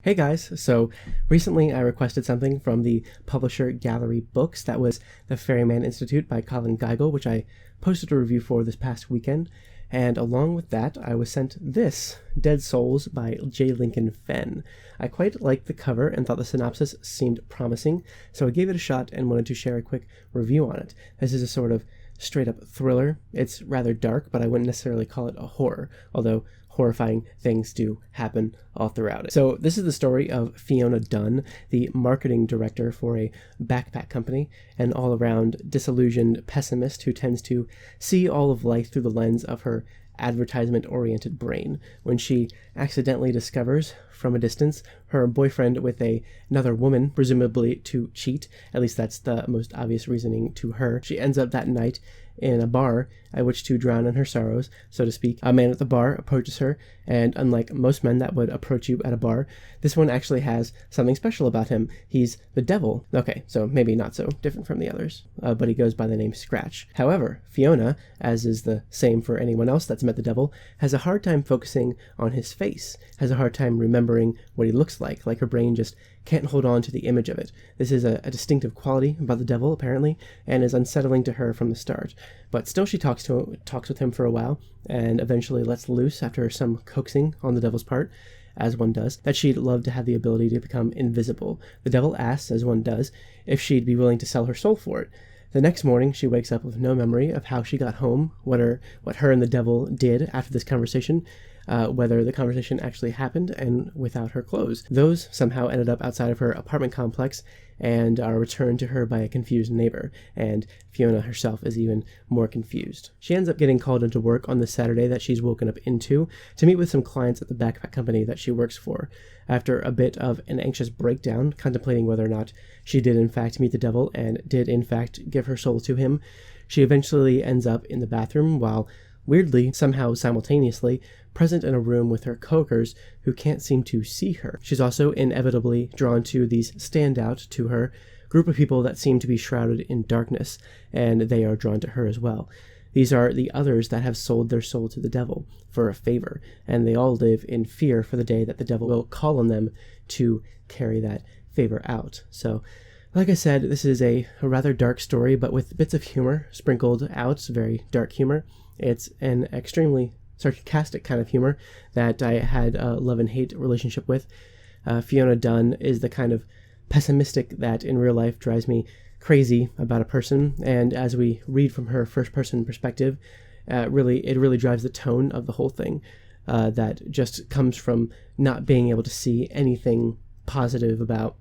Hey guys, so recently I requested something from the publisher Gallery Books that was The Ferryman Institute by Colin Geigel, which I posted a review for this past weekend, and along with that I was sent this, Dead Souls by J. Lincoln Fenn. I quite liked the cover and thought the synopsis seemed promising, so I gave it a shot and wanted to share a quick review on it. This is a sort of straight-up thriller. It's rather dark, but I wouldn't necessarily call it a horror, although horrifying things do happen all throughout it. So this is the story of Fiona Dunn, the marketing director for a backpack company, an all-around disillusioned pessimist who tends to see all of life through the lens of her advertisement-oriented brain. When she accidentally discovers from a distance her boyfriend with another woman, presumably to cheat, at least that's the most obvious reasoning to her, she ends up that night in a bar at which to drown in her sorrows, so to speak. A man at the bar approaches her, and unlike most men that would approach you at a bar, this one actually has something special about him. He's the devil. Okay, so maybe not so different from the others, but he goes by the name Scratch. However, Fiona, as is the same for anyone else that's met the devil, has a hard time focusing on his face, has a hard time remembering what he looks like her brain just can't hold on to the image of it. This is a distinctive quality about the devil, apparently, and is unsettling to her from the start. But still she talks with him for a while, and eventually lets loose after some coaxing on the devil's part, as one does, that she'd love to have the ability to become invisible. The devil asks, as one does, if she'd be willing to sell her soul for it. The next morning, she wakes up with no memory of how she got home, what her and the devil did after this conversation, whether the conversation actually happened, and without her clothes. Those somehow ended up outside of her apartment complex and are returned to her by a confused neighbor, and Fiona herself is even more confused. She ends up getting called into work on the Saturday that she's woken up into to meet with some clients at the backpack company that she works for. After a bit of an anxious breakdown, contemplating whether or not she did in fact meet the devil and did in fact give her soul to him, she eventually ends up in the bathroom while weirdly, somehow simultaneously, present in a room with her coworkers who can't seem to see her. She's also inevitably drawn to these standout to her group of people that seem to be shrouded in darkness, and they are drawn to her as well. These are the others that have sold their soul to the devil for a favor, and they all live in fear for the day that the devil will call on them to carry that favor out. So, like I said, this is a rather dark story, but with bits of humor sprinkled out, very dark humor. It's an extremely sarcastic kind of humor that I had a love and hate relationship with. Fiona Dunn is the kind of pessimistic that in real life drives me crazy about a person, and as we read from her first-person perspective, it really drives the tone of the whole thing, that just comes from not being able to see anything positive about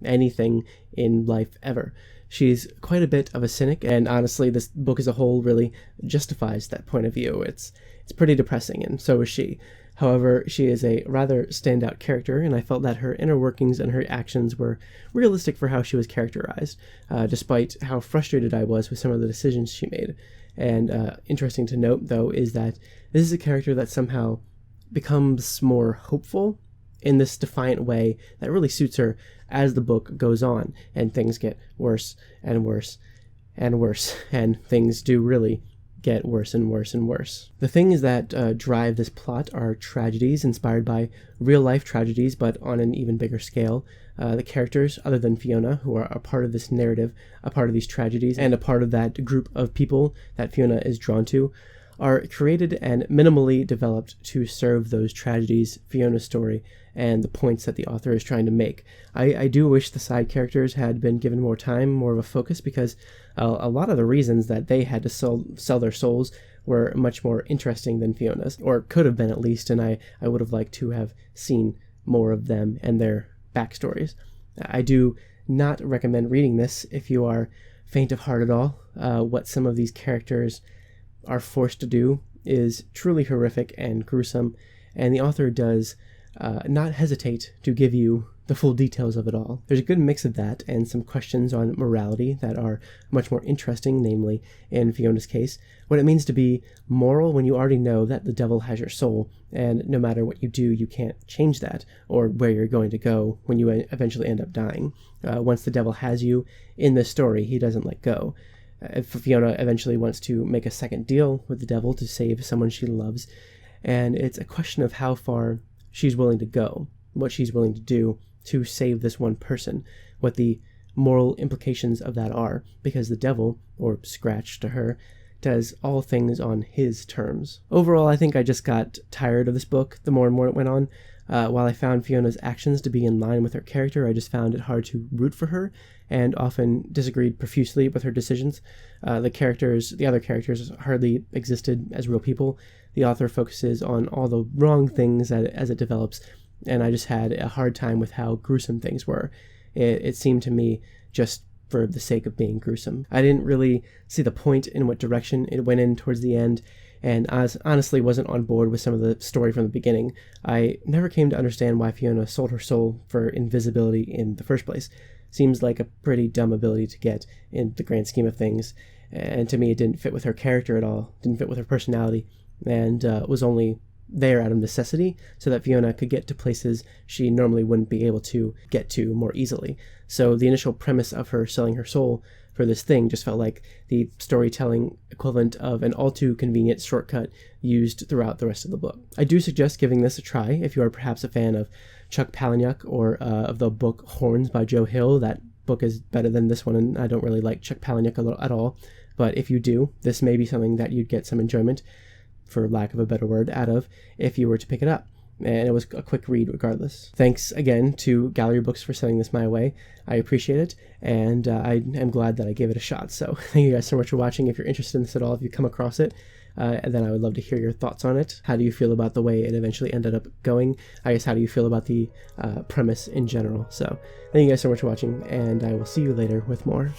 anything in life ever. She's quite a bit of a cynic, and honestly, this book as a whole really justifies that point of view. It's pretty depressing, and so is she. However, she is a rather standout character, and I felt that her inner workings and her actions were realistic for how she was characterized, despite how frustrated I was with some of the decisions she made. And interesting to note, though, is that this is a character that somehow becomes more hopeful in this defiant way that really suits her as the book goes on, and things get worse and worse and worse, and things do really get worse and worse and worse. The things that drive this plot are tragedies inspired by real-life tragedies, but on an even bigger scale. The characters, other than Fiona, who are a part of this narrative, a part of these tragedies, and a part of that group of people that Fiona is drawn to, are created and minimally developed to serve those tragedies, Fiona's story, and the points that the author is trying to make. I do wish the side characters had been given more time, more of a focus, because a lot of the reasons that they had to sell their souls were much more interesting than Fiona's, or could have been at least, and I would have liked to have seen more of them and their backstories. I do not recommend reading this if you are faint of heart at all. What some of these characters are forced to do is truly horrific and gruesome, and the author does not hesitate to give you the full details of it all. There's a good mix of that and some questions on morality that are much more interesting, namely, in Fiona's case, what it means to be moral when you already know that the devil has your soul, and no matter what you do, you can't change that, or where you're going to go when you eventually end up dying. Once the devil has you in the story, he doesn't let go. If Fiona eventually wants to make a second deal with the devil to save someone she loves, and it's a question of how far she's willing to go. what she's willing to do to save this one person, what the moral implications of that are, because the devil, or Scratch to her, does all things on his terms. Overall, I think I just got tired of this book the more and more it went on. While I found Fiona's actions to be in line with her character, I just found it hard to root for her, and often disagreed profusely with her decisions. The other characters hardly existed as real people. The author focuses on all the wrong things as it develops, and I just had a hard time with how gruesome things were. It seemed to me just for the sake of being gruesome. I didn't really see the point in what direction it went in towards the end, and I honestly wasn't on board with some of the story from the beginning. I never came to understand why Fiona sold her soul for invisibility in the first place. Seems like a pretty dumb ability to get in the grand scheme of things, and to me it didn't fit with her character at all, didn't fit with her personality, and was only there out of necessity so that Fiona could get to places she normally wouldn't be able to get to more easily. So the initial premise of her selling her soul for this thing just felt like the storytelling equivalent of an all too convenient shortcut used throughout the rest of the book. I do suggest giving this a try if you are perhaps a fan of Chuck Palahniuk or of the book Horns by Joe Hill. That book is better than this one, and I don't really like Chuck Palahniuk at all. But if you do, this may be something that you'd get some enjoyment, for lack of a better word, out of if you were to pick it up. And it was a quick read regardless. Thanks again to Gallery Books for sending this my way. I appreciate it, and I am glad that I gave it a shot. So thank you guys so much for watching. If you're interested in this at all, if you come across it, and then I would love to hear your thoughts on it. How do you feel about the way it eventually ended up going? I guess, how do you feel about the premise in general? So thank you guys so much for watching, and I will see you later with more.